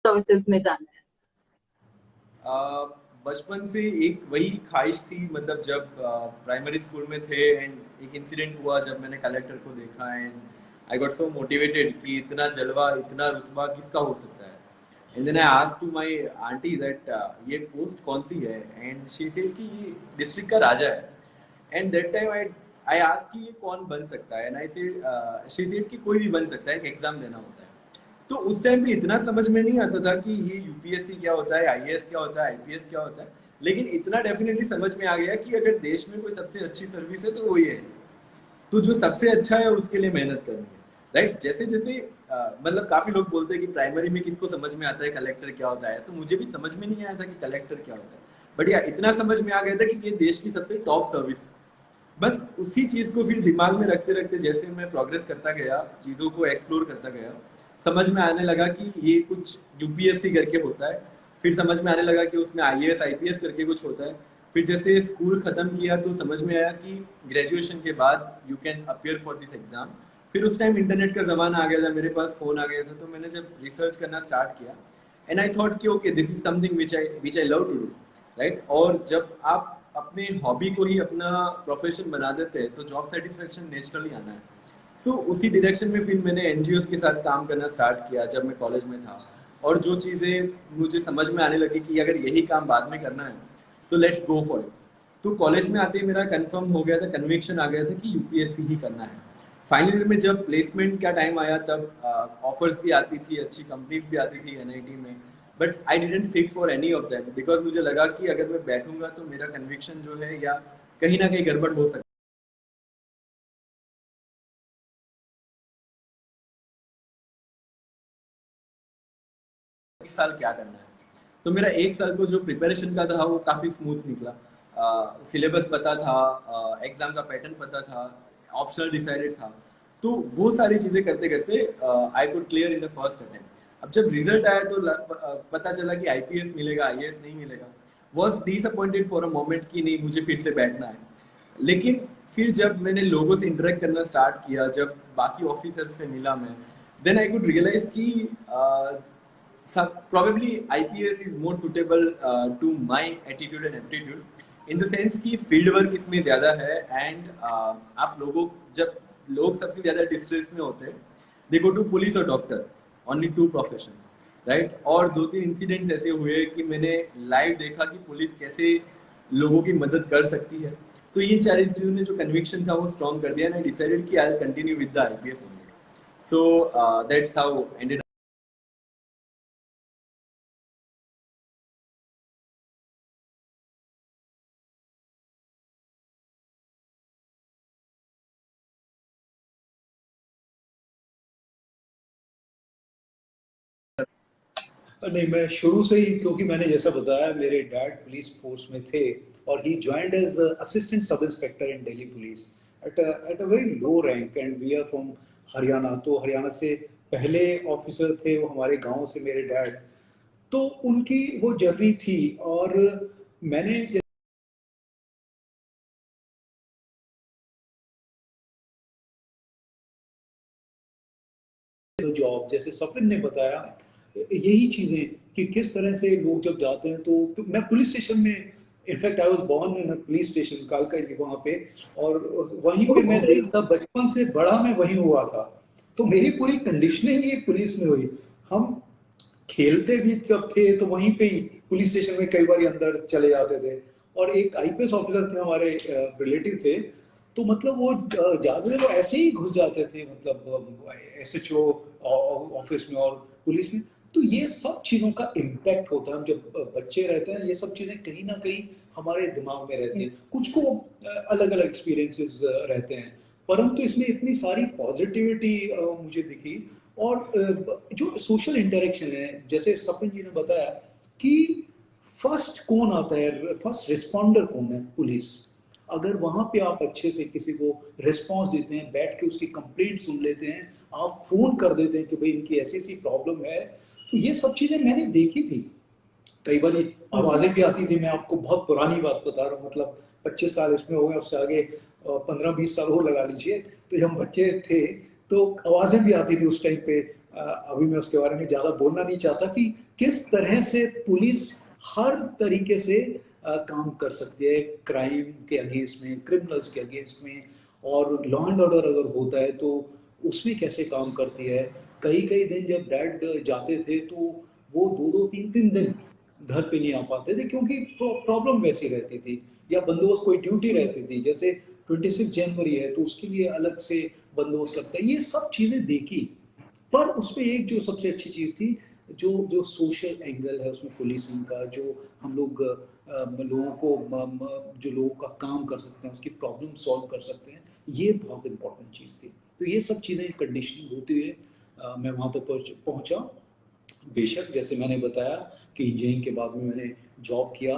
Services में जाना है? बचपन से एक वही ख्वाहिश थी, मतलब जब प्राइमरी स्कूल में थे एंड एक इंसिडेंट हुआ जब मैंने कलेक्टर को देखा and I got so motivated कि इतना जलवा इतना रुतबा किसका हो सकता है। And then I asked to my aunty that ये पोस्ट कौन सी है, एंड शी सेड कि ये डिस्ट्रिक्ट का राजा है। And that time I I asked कि ये कौन बन सकता है, and I said she said कि कोई भी बन सकता है, एक एग्जाम देना होता है। तो उस टाइम पे इतना समझ में नहीं आता था कि ये यूपीएससी क्या होता है, आईएएस क्या होता है, आईपीएस क्या होता है, लेकिन इतना डेफिनेटली समझ में आ गया कि अगर देश में कोई सबसे अच्छी सर्विस है तो वो ये है। तो जो सबसे अच्छा है उसके लिए मेहनत करनी है, राइट। जैसे जैसे मतलब काफी लोग बोलते हैं कि प्राइमरी में किसको समझ में आता है कलेक्टर क्या होता है, तो मुझे भी समझ में नहीं आया था कि कलेक्टर क्या होता है, बट या इतना समझ में आ गया था कि ये देश की सबसे टॉप सर्विस है। बस उसी चीज को फिर दिमाग में रखते रखते जैसे मैं प्रोग्रेस करता गया, चीजों को एक्सप्लोर करता गया, समझ में आने लगा कि ये कुछ यूपीएससी करके होता है। फिर समझ में आने लगा कि उसमें आईएएस आईपीएस करके कुछ होता है। फिर जैसे स्कूल खत्म किया तो समझ में आया कि ग्रेजुएशन के बाद you can appear for this exam. फिर उस टाइम इंटरनेट का जमाना आ गया था, मेरे पास फोन आ गया था, तो मैंने जब रिसर्च करना स्टार्ट किया एंड आई थॉट कि okay this is something which I love to do, right. और जब आप अपने हॉबी को ही अपना प्रोफेशन बना देते हैं तो जॉब सेटिस्फेक्शन नेचुरली आना है। सो उसी डायरेक्शन में फिर मैंने एनजीओ के साथ काम करना स्टार्ट किया जब मैं कॉलेज में था। और जो चीज़ें मुझे समझ में आने लगी कि अगर यही काम बाद में करना है तो लेट्स गो फॉर इट। तो कॉलेज में आते ही मेरा कंफर्म हो गया था, कन्विक्शन आ गया था कि यूपीएससी ही करना है। फाइनली में जब प्लेसमेंट का टाइम आया तब ऑफर्स भी आती थी, अच्छी कंपनीज भी आती थी एनआईटी में, but I didn't sit for any of that because मुझे लगा कि अगर मैं बैठूंगा तो मेरा कन्विक्शन जो है या कहीं ना कहीं गड़बड़ हो सकती है। इस साल क्या करना है, तो मेरा एक साल को जो प्रिपरेशन का था वो काफी स्मूथ निकला। सिलेबस पता था, एग्जाम का पैटर्न पता था, ऑप्शनल डिसाइडेड था। तो वो सारी चीजें करते करते I could clear in the first attempt. अब जब रिजल्ट आया तो पता चला कि आईपीएस मिलेगा, आईएएस नहीं मिलेगा। Was disappointed for a moment कि नहीं मुझे फिर से बैठना है। लेकिन फिर जब मैंने लोगों से इंटरेक्ट करना स्टार्ट किया, जब बाकी ऑफिसर से मिला मैं, देन आई कुड रियलाइज कि probably IPS is more suitable to my attitude and aptitude in the sense कि फील्ड वर्क इसमें ज़्यादा है एंड आप लोगों जब लोग सबसे ज़्यादा डिस्ट्रेस में होते हैं दे गो टू पुलिस और doctor, only two professions, right. और दो तीन इंसिडेंट्स ऐसे हुए कि मैंने लाइव देखा कि पुलिस कैसे लोगों की मदद कर सकती है। तो ये सारी चीज़ों ने जो कन्विक्शन था वो स्ट्रॉन्ग कर दिया एंड आई डिसाइडेड कि I will continue with the IPS only. So that's how ended. नहीं, मैं शुरू से ही, क्योंकि मैंने जैसा बताया मेरे डैड पुलिस फोर्स में थे और he joined as assistant sub inspector in Delhi police at a very low rank and we are from Haryana. तो हरियाणा से पहले ऑफिसर थे वो हमारे गांव से मेरे डैड। तो उनकी वो जर्नी थी और मैंने जॉब, जैसे सफिन ने बताया, यही चीजें कि किस तरह से लोग जब जाते हैं तो मैं पुलिस स्टेशन में, in fact I was born in police station कालका जी वहाँ पे, और वहीं पे मैं देखता, बचपन से बड़ा मैं वहीं हुआ था। तो मेरी पूरी कंडीशनिंग ही पुलिस में हुई। हम खेलते भी जब थे तो वहीं पे ही पुलिस स्टेशन में कई बार अंदर चले जाते थे। और एक आईपीएस ऑफिसर थे हमारे, रिलेटिव थे, तो मतलब वो ज्यादा वो ऐसे ही घुस जाते थे, मतलब एसएचओ ऑफिस में और पुलिस में। तो ये सब चीजों का इम्पैक्ट होता है। हम जब बच्चे रहते हैं ये सब चीजें कहीं ना कहीं हमारे दिमाग में रहती हैं। कुछ को अलग अलग एक्सपीरियंसेस रहते हैं, परंतु इसमें इतनी सारी पॉजिटिविटी मुझे दिखी। और जो सोशल इंटरेक्शन है, जैसे सपिन जी ने बताया कि फर्स्ट कौन आता है, फर्स्ट रिस्पॉन्डर कौन है, पुलिस। अगर वहां पे आप अच्छे से किसी को रिस्पॉन्स देते हैं, बैठ के उसकी कंप्लेंट सुन लेते हैं, आप फोन कर देते हैं कि भाई इनकी ऐसी ऐसी प्रॉब्लम है, तो ये सब चीजें मैंने देखी थी। कई बार आवाजें भी आती थी। मैं आपको बहुत पुरानी बात बता रहा हूँ, मतलब 25 साल इसमें हो गए, उससे आगे 15-20 साल और लगा लीजिए। तो जब हम बच्चे थे तो आवाजें भी आती थी उस टाइम पे, अभी मैं उसके बारे में ज़्यादा बोलना नहीं चाहता कि किस तरह से पुलिस हर तरीके से काम कर सकती है क्राइम के अगेंस्ट में, क्रिमिनल्स के अगेंस्ट में, और लॉ एंड ऑर्डर अगर होता है तो उसमें कैसे काम करती है। कई कई दिन जब डैड जाते थे तो वो दो दो तीन तीन दिन घर पे नहीं आ पाते थे, क्योंकि प्रॉब्लम वैसी रहती थी, या बंदोबस्त कोई ड्यूटी रहती थी, जैसे 26 जनवरी है तो उसके लिए अलग से बंदोबस्त लगता है। ये सब चीज़ें देखी, पर उसमें एक जो सबसे अच्छी चीज़ थी, जो जो सोशल एंगल है उसमें पुलिसिंग का, जो हम लोग लोगों को जो लोगों का काम कर सकते हैं, उसकी प्रॉब्लम सॉल्व कर सकते हैं, ये बहुत इंपॉर्टेंट चीज़ थी। तो ये सब चीज़ें कंडीशनिंग होती हुए मैं वहाँ तक पहुँचा। बेशक जैसे मैंने बताया कि इंजीनियरिंग के बाद में मैंने जॉब किया,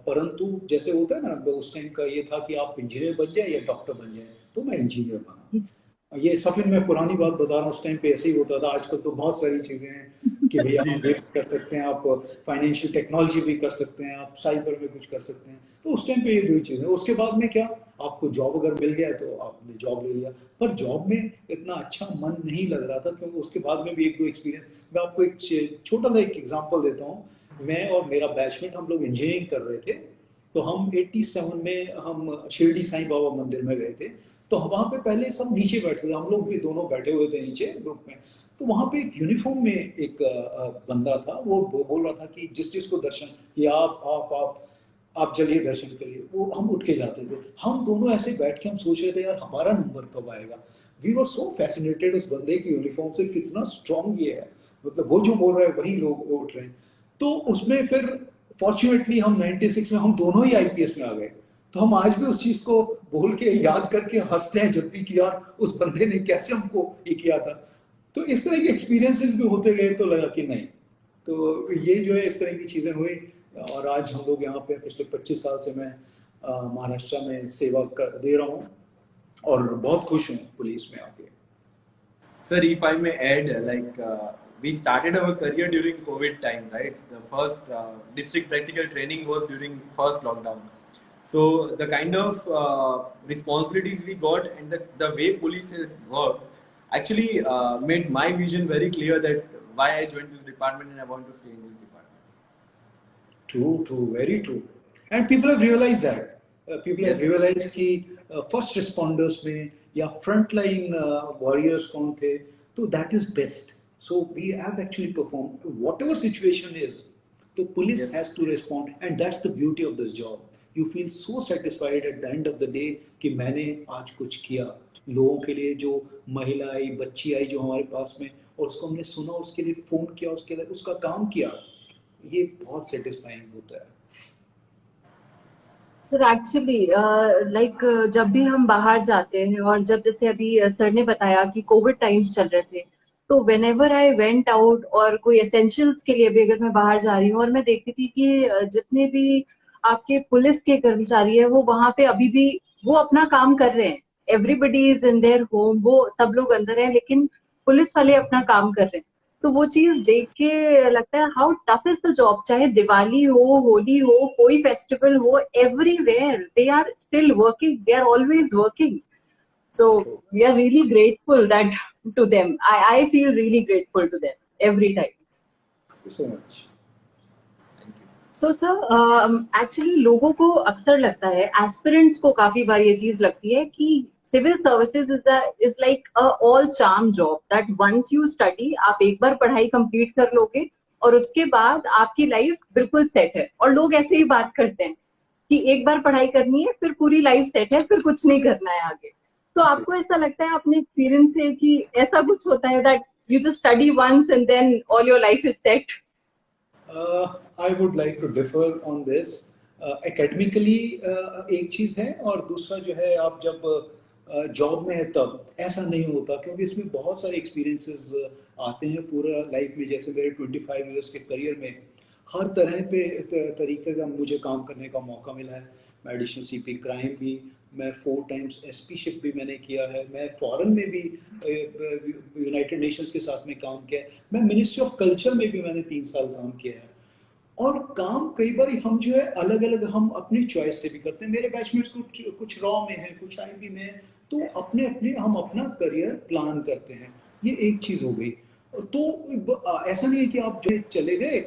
परंतु जैसे होता है ना, उस टाइम का ये था कि आप इंजीनियर बन जाए या डॉक्टर बन जाए, तो मैं इंजीनियर बना। ये सफिन मैं पुरानी बात बता रहा हूँ, उस टाइम पे ऐसे ही होता था। आजकल तो बहुत सारी चीज़ें हैं कि भैया जी आप ये सर। भी कर सकते हैं, आप फाइनेंशियल टेक्नोलॉजी भी कर सकते हैं, आप साइबर में कुछ कर सकते हैं। तो उस टाइम पे ये दो ही चीज़ें। उसके बाद में क्या, आपको जॉब अगर मिल गया तो आपने जॉब ले लिया, पर जॉब में इतना अच्छा मन नहीं लग रहा था, क्योंकि उसके बाद में भी एक दो एक्सपीरियंस। मैं आपको एक छोटा सा एक एग्जाम्पल देता हूँ। मैं और मेरा बैचमेट हम लोग इंजीनियरिंग कर रहे थे, तो हम 87 में हम शिरडी साईं बाबा मंदिर में गए थे। तो वहाँ पे पहले सब नीचे बैठे थे, हम लोग भी दोनों बैठे हुए थे नीचे ग्रुप में। तो वहाँ पे एक यूनिफॉर्म में एक बंदा था, वो बोल रहा था कि जिस जिसको दर्शन, कि आप चलिए दर्शन करिए। वो हम उठ के जाते थे, हम दोनों ऐसे बैठ के हम सोच रहे थे यार हमारा नंबर कब आएगा। वी वर सो फैसिनेटेड उस बंदे की यूनिफॉर्म से, कितना स्ट्रांग ये है, मतलब वो जो बोल रहा है वही लोग उठ रहे हैं। तो उसमें फिर फॉर्चुनेटली हम 96 में हम दोनों ही आईपीएस में आ गए। तो हम आज भी उस चीज को बोल के याद करके हंसते हैं जब भी कि यार उस बंदे ने कैसे हमको ये किया था। तो इस तरह के एक्सपीरियंसेस भी होते गए, तो लगा कि नहीं, तो ये जो है इस तरह की चीजें हुई। और आज हम लोग यहाँ पे पिछले 25 साल से मैं महाराष्ट्र में सेवा कर दे रहा हूँ, और बहुत खुश हूँ पुलिस में आके। Sir, if I may add, we started our career during COVID time, right? The first district practical training was during first lockdown. So the kind of responsibilities we got and the way police has worked actually made my vision very clear that why I joined this department and I want to stay in this department. True, true, very true. And people have realized that. People have Yes, sir. realized कि first responders में या front line warriors कौन थे, तो that is best. So we have actually perform whatever situation is, तो police Yes, sir. Has to respond, and that's the beauty of this job. You feel so satisfied at the end of the day कि मैंने आज कुछ किया लोगों के लिए। जो महिला आई, बच्ची आई जो हमारे पास में, और उसको हमने सुना, उसके लिए फोन किया, उसके लिए उसका काम किया, ये बहुत सेटिस्फाइंग होता है। सर एक्चुअली लाइक जब भी हम बाहर जाते हैं, और जब जैसे अभी सर ने बताया कि कोविड टाइम्स चल रहे थे, तो when ever I went out और कोई एसेंशियल्स के लिए भी अगर मैं बाहर जा रही हूँ, और मैं देखती थी कि जितने भी आपके पुलिस के कर्मचारी है वो वहां पे अभी भी वो अपना काम कर रहे हैं। Everybody is in their home, वो सब लोग अंदर हैं लेकिन पुलिस वाले अपना काम कर रहे हैं। तो वो चीज देख के लगता है how tough is the job. चाहे दिवाली हो, होली हो, कोई फेस्टिवल हो, everywhere they are still working, they are always working. So we are really grateful that to them. I feel really grateful to them every time. So much. So sir actually लोगों को अक्सर लगता है, aspirants को काफी बार ये चीज लगती है कि civil services is like a all charm job, that once you study, आप एक बार पढ़ाई कंप्लीट कर लोगे और उसके बाद आपकी लाइफ बिल्कुल सेट है। और लोग ऐसे ही बात करते हैं कि एक बार पढ़ाई करनी है फिर पूरी लाइफ सेट है, फिर कुछ नहीं करना है आगे। तो आपको ऐसा लगता है अपने एक्सपीरियंस से कि ऐसा कुछ होता है that you just study once and then all your life is set? I would like to differ on this. Academically एक चीज़ है, और दूसरा जो है आप जब जॉब में है तब ऐसा नहीं होता, क्योंकि इसमें बहुत सारे एक्सपीरियंसेस आते हैं पूरा लाइफ में। जैसे मेरे 25 इयर्स के करियर में हर तरह पे तरीके का मुझे काम करने का मौका मिला है। मैं एडिशनल सीपी क्राइम भी, मैं 4 टाइम्स एसपीशिप भी मैंने किया है, मैं फॉरेन में भी यूनाइटेड नेशंस के साथ में काम किया है, मैं मिनिस्ट्री ऑफ कल्चर में भी मैंने 3 साल काम किया है। और काम कई बार हम जो है अलग अलग हम अपनी चॉइस से भी करते हैं। मेरे बैचमेट्स कुछ रॉ में है, कुछ आईबी में है, तो अपने अपने हम अपना करियर प्लान करते हैं। ये एक चीज़ हो गई। तो ऐसा नहीं है कि आप जो चले गए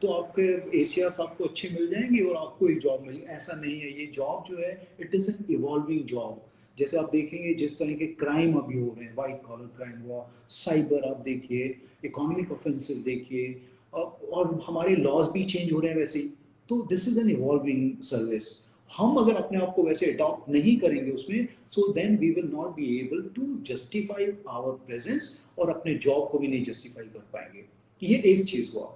तो आपके एशियास आपको अच्छे मिल जाएंगे और आपको एक जॉब मिलेगी, ऐसा नहीं है। ये जॉब जो है it is an evolving job. जैसे आप देखेंगे जिस तरह के क्राइम अभी हो रहे हैं, वाइट कॉलर क्राइम हुआ, साइबर आप देखिए, इकोनॉमिक ऑफेंसेस देखिए, और हमारे लॉज भी चेंज हो रहे हैं वैसे ही। तो this is an evolving service. हम अगर अपने आप को वैसे अडॉप्ट नहीं करेंगे उसमें, so then we will not be able to justify our presence, और अपने जॉब को भी नहीं जस्टिफाई कर पाएंगे। ये एक चीज हुआ।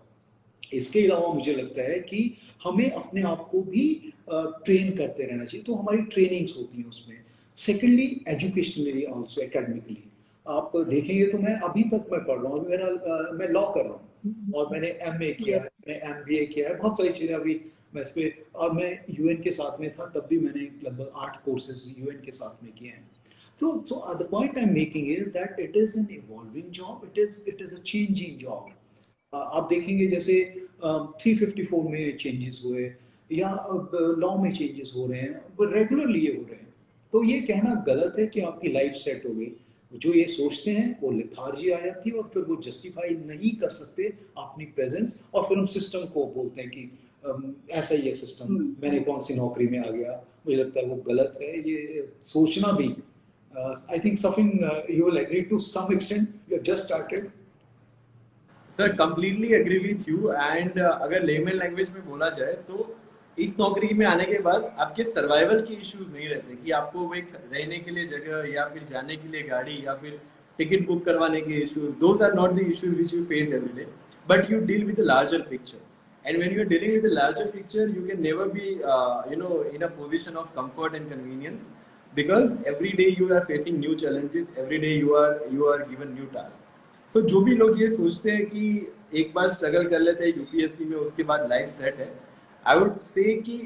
इसके अलावा मुझे लगता है कि हमें अपने आप को भी ट्रेन करते रहना चाहिए, तो हमारी ट्रेनिंग्स होती हैं उसमें। सेकेंडली एजुकेशनली ऑल्सो, एकेडमिकली आप देखेंगे तो मैं अभी तक मैं पढ़ रहा हूँ, मैं लॉ कर रहा हूँ और मैंने एमए किया है, मैंने एमबीए किया है, बहुत सारी चीज़ें अभी मैं इस पे, और मैं यूएन के साथ में था तब भी मैंने लगभग 8 कोर्सेज यूएन के साथ में किए हैं। So the point I'm making is that it is an evolving job. It is a changing job. आप देखेंगे जैसे 354 में चेंजेस हुए, या लॉ में चेंजेस हो रहे हैं, रेगुलरली ये हो रहे हैं। तो ये कहना गलत है कि आपकी लाइफ सेट हो गई। जो ये सोचते हैं वो लेथार्जी आ जाती है और फिर वो जस्टिफाई नहीं कर सकते अपनी प्रेजेंस, और फिर हम सिस्टम को बोलते हैं कि ऐसा ही है सिस्टम, मैंने कौन सी नौकरी में आ गया। मुझे लगता है वो गलत है ये सोचना भी। आई थिंक सफिंग you will agree to some extent, you have just started. Sir completely agree with you. And अगर लेमन लैंग्वेज में बोला जाए तो इस नौकरी में आने के बाद आपके सर्वाइवल के इश्यूज नहीं रहते कि आपको एक रहने के लिए जगह या फिर जाने के लिए गाड़ी या फिर टिकट बुक करवाने के issues, those are not the issues which you face every day, but you deal with a larger picture. And when you're dealing with a larger picture, you can never be in a position of comfort and convenience, because every day you are facing new challenges, every day you are given new tasks. So जो भी लोग ये सोचते हैं कि एक बार struggle कर लेते हैं यूपीएससी में उसके बाद लाइफ सेट है, आई वुड से कि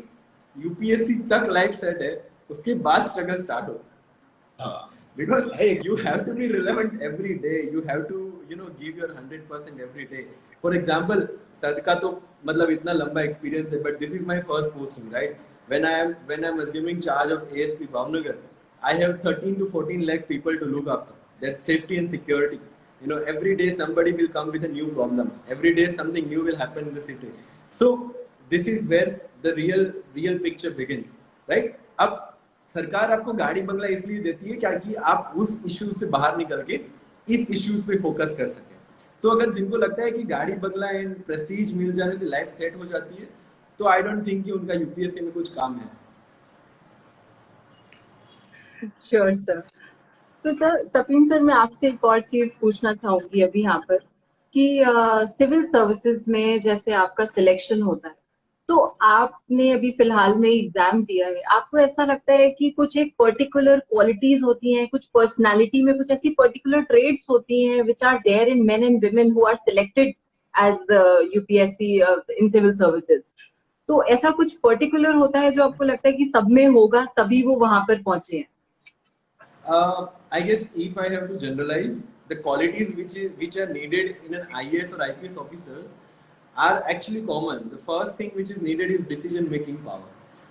यूपीएससी तक लाइफ सेट है, उसके बाद स्ट्रगल स्टार्ट होता है। Because you have to be relevant every day, you have to give your 100% every day. For example, sir का तो मतलब इतना लंबा एक्सपीरियंस है, but this is my first posting, right? When I'm assuming charge of ASP Bhavnagar, I have 13 to 14 lakh people to look after. That's safety and security. Every day somebody will come with a new problem. Every day something new will happen in the city. So this is where the real picture begins, right? अब सरकार आपको गाड़ी बंगला इसलिए देती है क्या कि आप उस इश्यूज से बाहर निकल के इस इश्यूज पे फोकस कर सके। तो अगर जिनको लगता है कि गाड़ी बंगला एंड प्रेस्टीज मिल जाने से लाइफ सेट हो जाती है, तो आई डोंट थिंक कि उनका यूपीएससी में कुछ काम है। Sure sir. तो सर सपिन सर, मैं आपसे एक और चीज पूछना चाहूंगी अभी यहाँ पर कि सिविल सर्विसेज में जैसे आपका सिलेक्शन होता है, तो आपने अभी फिलहाल में एग्जाम दिया है, आपको ऐसा लगता है कि कुछ एक पर्टिकुलर क्वालिटीज होती हैं, कुछ पर्सनालिटी में कुछ ऐसी पर्टिकुलर ट्रेड्स होती हैं which are there in men and women who are selected as UPSC in civil services? तो ऐसा कुछ पर्टिकुलर होता है जो आपको लगता है कि सब में होगा तभी वो वहां पर पहुंचे हैं? I guess if I have to generalize, the qualities which are needed in an IAS or IPS officers are actually common. The first thing which is needed is decision making power.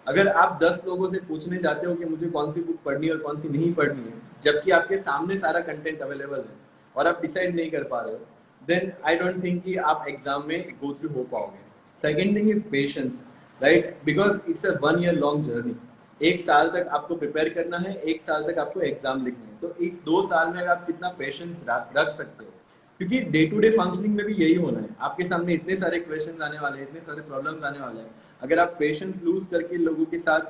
अगर आप 10 लोगों से पूछने जाते हो कि मुझे कौन सी बुक पढ़नी है और कौन सी नहीं पढ़नी है, जबकि आपके सामने सारा कंटेंट अवेलेबल है और आप डिसाइड नहीं कर पा रहे हो, then I don't think कि आप एग्जाम में go through हो पाओगे. Second thing is patience, right? Because it's a 1 year long journey. 1 साल तक आपको प्रिपेयर करना है, 1 साल तक आपको एग्जाम लिखना है, तो इस 2 साल में आप कितना पेशेंस रख सकते हो, क्योंकि डे टू डे फंक्शनिंग में भी यही होना है। आपके सामने इतने सारे क्वेश्चन आने वाले हैं, इतने सारे प्रॉब्लम्स आने वाले हैं। अगर आप पेशेंस लूज करके लोगों के साथ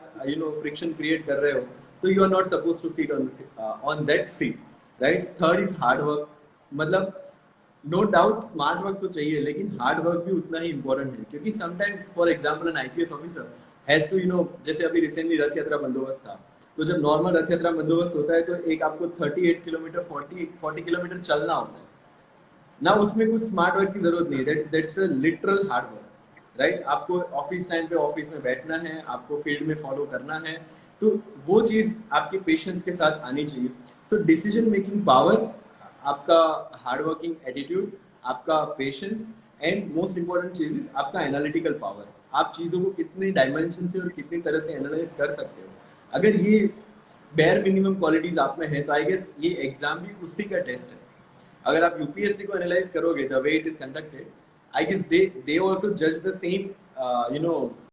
फ्रिक्शन क्रिएट कर रहे हो, तो you are not suppose to sit on that seat, right? Third is hard work. मतलब नो डाउट स्मार्ट वर्क तो चाहिए, लेकिन हार्ड वर्क भी उतना ही इंपॉर्टेंट है, क्योंकि sometimes for example an IPS officer has to जैसे अभी रिसेंटली रथ यात्रा बंदोबस्त था, तो जब नॉर्मल रथ यात्रा बंदोबस्त होता है तो एक आपको 38 किलोमीटर 40 किलोमीटर चलना होता है ना, उसमें कुछ स्मार्ट वर्क की जरूरत नहीं है, that's a literal hard work, right? आपको ऑफिस टाइम पे ऑफिस में बैठना है, आपको फील्ड में फॉलो करना है, तो वो चीज आपके पेशेंस के साथ आनी चाहिए। सो डिसीजन मेकिंग पावर, आपका हार्ड वर्किंग एटीट्यूड, आपका पेशेंस, एंड मोस्ट इंपॉर्टेंट चीज इज आपका एनालिटिकल पावर। आप चीजों को कितने डायमेंशन से और कितनी तरह से एनालाइज कर सकते हो। अगर ये बेयर मिनिमम क्वालिटीज आप में है, तो आई गेस ये एग्जाम भी उसी का टेस्ट है। अगर आप यूपीएससी को एनालाइज करोगे the way it is conducted, I guess they also जज द सेम यू नो